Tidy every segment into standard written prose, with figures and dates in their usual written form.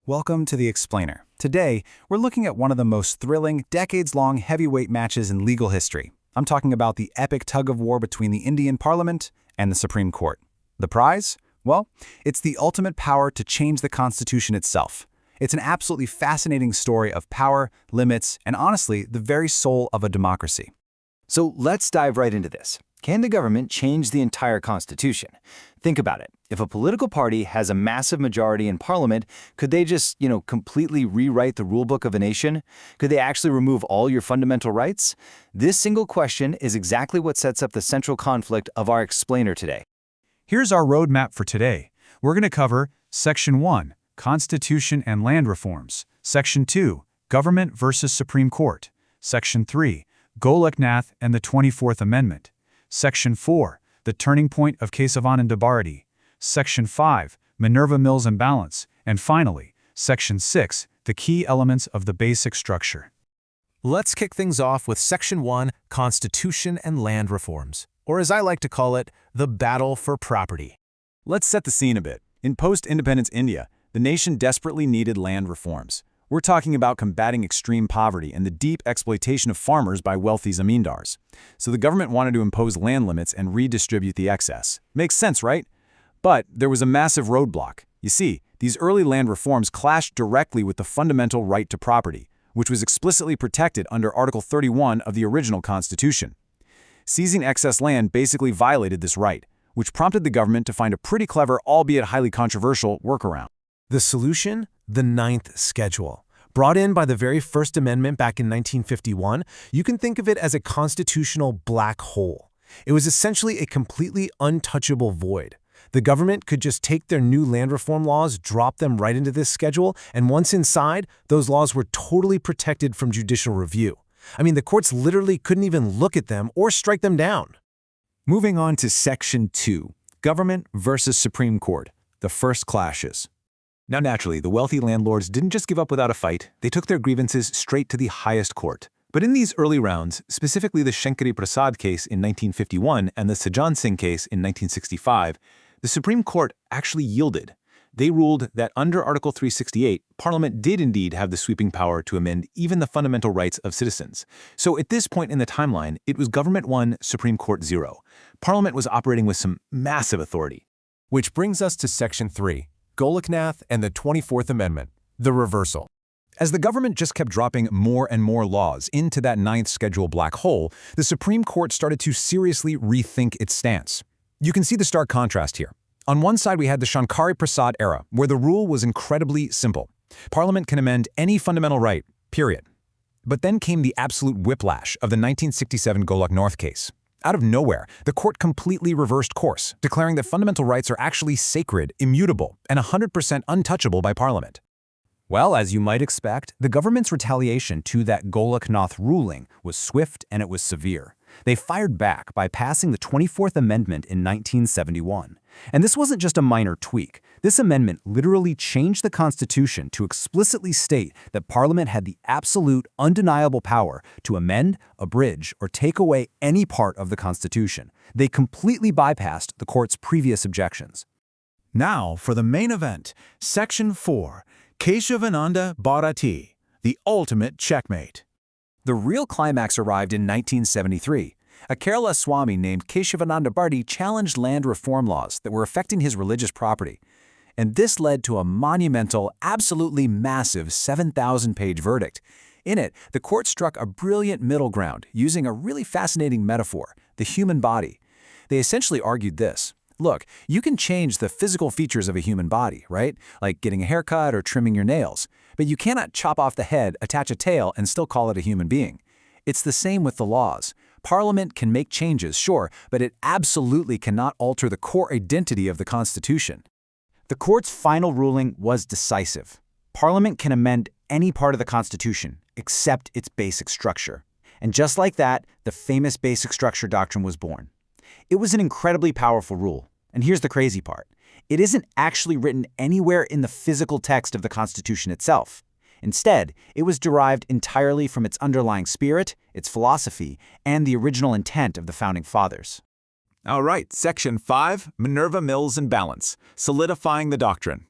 Welcome to The Explainer. Today, we're looking at one of the most thrilling, decades-long heavyweight matches in legal history. I'm talking about the epic tug-of-war between the Indian Parliament and the Supreme Court. The prize? Well, it's the ultimate power to change the Constitution itself. It's an absolutely fascinating story of power, limits, and honestly, the very soul of a democracy. So let's dive right into this. Can the government change the entire Constitution? Think about it. If a political party has a massive majority in Parliament, could they just, completely rewrite the rulebook of a nation? Could they actually remove all your fundamental rights? This single question is exactly what sets up the central conflict of our explainer today. Here's our roadmap for today. We're going to cover Section 1, Constitution and Land Reforms. Section 2, Government versus Supreme Court. Section 3, Golok-Nath and the 24th Amendment. Section 4, the turning point of Kesavananda Bharati. Section 5, Minerva Mills imbalance. And finally, Section 6, the key elements of the basic structure. Let's kick things off with Section 1, Constitution and Land Reforms, or as I like to call it, the battle for property. Let's set the scene a bit. In post-independence India, the nation desperately needed land reforms. We're talking about combating extreme poverty and the deep exploitation of farmers by wealthy zamindars. So the government wanted to impose land limits and redistribute the excess. Makes sense, right? But there was a massive roadblock. You see, these early land reforms clashed directly with the fundamental right to property, which was explicitly protected under Article 31 of the original Constitution. Seizing excess land basically violated this right, which prompted the government to find a pretty clever, albeit highly controversial, workaround. The solution? The Ninth Schedule. Brought in by the very First Amendment back in 1951, you can think of it as a constitutional black hole. It was essentially a completely untouchable void. The government could just take their new land reform laws, drop them right into this schedule, and once inside, those laws were totally protected from judicial review. I mean, the courts literally couldn't even look at them or strike them down. Moving on to Section 2, Government versus Supreme Court, the first clashes. Now naturally, the wealthy landlords didn't just give up without a fight, they took their grievances straight to the highest court. But in these early rounds, specifically the Shankari Prasad case in 1951 and the Sajan Singh case in 1965, the Supreme Court actually yielded. They ruled that under Article 368, Parliament did indeed have the sweeping power to amend even the fundamental rights of citizens. So at this point in the timeline, it was Government 1, Supreme Court 0. Parliament was operating with some massive authority. Which brings us to Section 3, Golok-Nath and the 24th Amendment, the reversal. As the government just kept dropping more and more laws into that Ninth Schedule black hole, the Supreme Court started to seriously rethink its stance. You can see the stark contrast here. On one side, we had the Shankari Prasad era, where the rule was incredibly simple. Parliament can amend any fundamental right, period. But then came the absolute whiplash of the 1967 Golok-Nath case. Out of nowhere, the court completely reversed course, declaring that fundamental rights are actually sacred, immutable, and 100% untouchable by Parliament. Well, as you might expect, the government's retaliation to that Golok-Nath ruling was swift and it was severe. They fired back by passing the 24th Amendment in 1971. And this wasn't just a minor tweak. This amendment literally changed the Constitution to explicitly state that Parliament had the absolute, undeniable power to amend, abridge, or take away any part of the Constitution. They completely bypassed the court's previous objections. Now for the main event, Section 4, Kesavananda Bharati, the ultimate checkmate. The real climax arrived in 1973. A Kerala Swami named Kesavananda Bharati challenged land reform laws that were affecting his religious property. And this led to a monumental, absolutely massive 7,000-page verdict. In it, the court struck a brilliant middle ground using a really fascinating metaphor, the human body. They essentially argued this. Look, you can change the physical features of a human body, right? Like getting a haircut or trimming your nails. But you cannot chop off the head, attach a tail, and still call it a human being. It's the same with the laws. Parliament can make changes, sure, but it absolutely cannot alter the core identity of the Constitution. The court's final ruling was decisive. Parliament can amend any part of the Constitution except its basic structure. And just like that, the famous basic structure doctrine was born. It was an incredibly powerful rule. And here's the crazy part. It isn't actually written anywhere in the physical text of the Constitution itself. Instead, it was derived entirely from its underlying spirit, its philosophy, and the original intent of the Founding Fathers. All right, Section 5, Minerva Mills imbalance, solidifying the doctrine.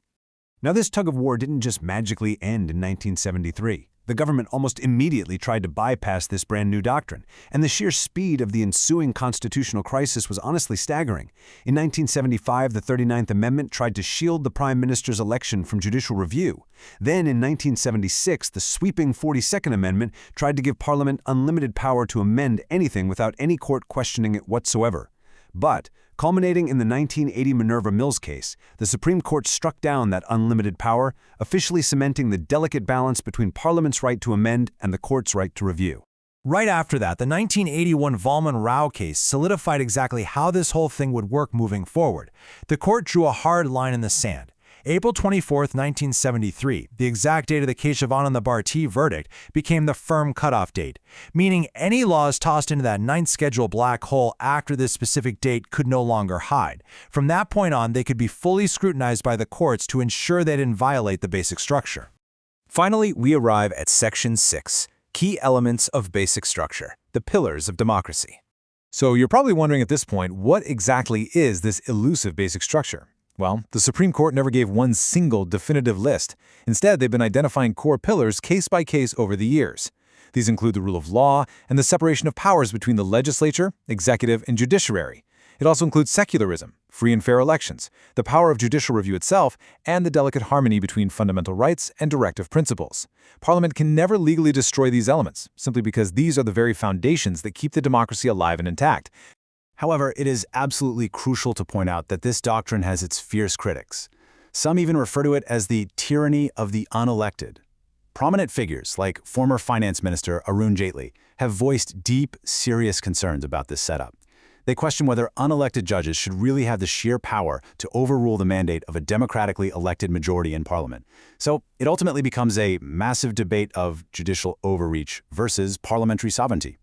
Now, this tug-of-war didn't just magically end in 1973. The government almost immediately tried to bypass this brand new doctrine, and the sheer speed of the ensuing constitutional crisis was honestly staggering. In 1975, the 39th Amendment tried to shield the Prime Minister's election from judicial review. Then, in 1976, the sweeping 42nd Amendment tried to give Parliament unlimited power to amend anything without any court questioning it whatsoever. But, culminating in the 1980 Minerva Mills case, the Supreme Court struck down that unlimited power, officially cementing the delicate balance between Parliament's right to amend and the court's right to review. Right after that, the 1981 Valmon-Rao case solidified exactly how this whole thing would work moving forward. The court drew a hard line in the sand. April 24, 1973, the exact date of the Keshavananda Bharti verdict, became the firm cutoff date, meaning any laws tossed into that ninth schedule black hole after this specific date could no longer hide. From that point on, they could be fully scrutinized by the courts to ensure they didn't violate the basic structure. Finally, we arrive at Section 6, Key Elements of Basic Structure, the Pillars of Democracy. So you're probably wondering at this point, what exactly is this elusive basic structure? Well, the Supreme Court never gave one single definitive list. Instead, they've been identifying core pillars case by case over the years. These include the rule of law and the separation of powers between the legislature, executive, and judiciary. It also includes secularism, free and fair elections, the power of judicial review itself, and the delicate harmony between fundamental rights and directive principles. Parliament can never legally destroy these elements, simply because these are the very foundations that keep the democracy alive and intact. However, it is absolutely crucial to point out that this doctrine has its fierce critics. Some even refer to it as the tyranny of the unelected. Prominent figures like former Finance Minister Arun Jaitley have voiced deep, serious concerns about this setup. They question whether unelected judges should really have the sheer power to overrule the mandate of a democratically elected majority in Parliament. So it ultimately becomes a massive debate of judicial overreach versus parliamentary sovereignty.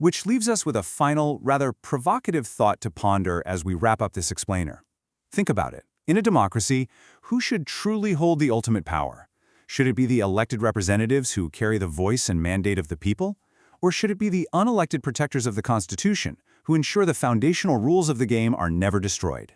Which leaves us with a final, rather provocative thought to ponder as we wrap up this explainer. Think about it. In a democracy, who should truly hold the ultimate power? Should it be the elected representatives who carry the voice and mandate of the people? Or should it be the unelected protectors of the Constitution who ensure the foundational rules of the game are never destroyed?